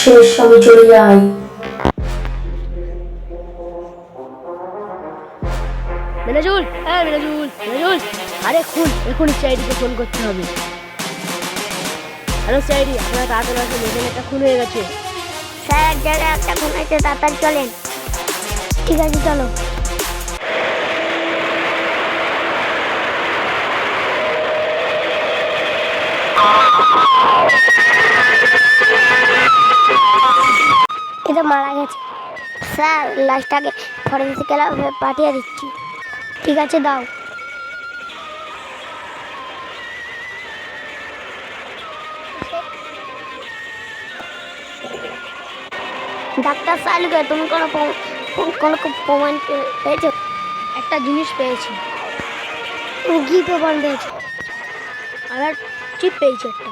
শেষ, আমি চলে যাই। মিনাজুল, হ্যাঁ মিনাজুল, মিনাজুল, আরে খুন, এখন সিআইডিকে ফোন করতে হবে। হ্যালো সিআইডি, আপনারা তাড়াতাড়ি আসুন, এখানে একটা খুন হয়ে গেছে। স্যার, এক জায়গায় একটা খুন হয়েছে, তাড়াতাড়ি চলেন। ঠিক আছে, চলো। এটা মারা গেছে স্যার, লাশটাকে ফরেন্সিক ল্যাবে পাঠিয়ে দিচ্ছি। ঠিক আছে, দাও। ডাক্তার সালুকে, তুমি কোনো প্রমাণ পেয়েছো? একটা জিনিস পেয়েছি। তুমি কি প্রমাণ পেয়েছো? আমার চিপ পেয়েছি একটা।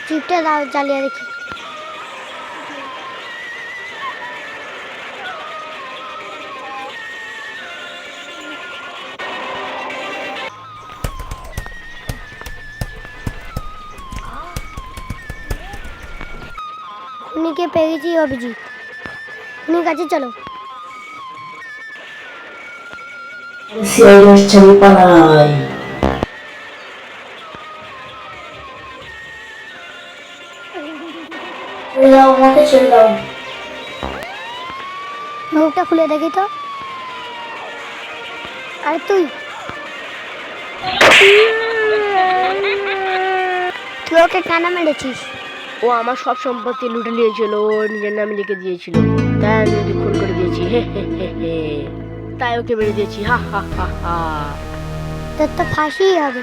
চিপটা দাও, চালিয়ে দেখি। খুনিকে পেয়েছি অভিজিৎ। খুনির কাছে চলো। সিআইডি আসছে, আমি পালাই। ছেড়ে দাও, আমাকে ছেড়ে দাও। মুখটা খুলে দেখি তো। আর তুই তুই ওকে কেন মেরেছিস? ও আমার সব সম্পত্তি লুটে নিয়েছিল, ও নিজের নামে লিখে দিয়েছিল, তাই আমি ওকে খুন করে দিয়েছি। হে হে হে হে, তাই ওকে মেরে দিয়েছি। হা হা হা হা। তোর তো ফাঁসিই হবে।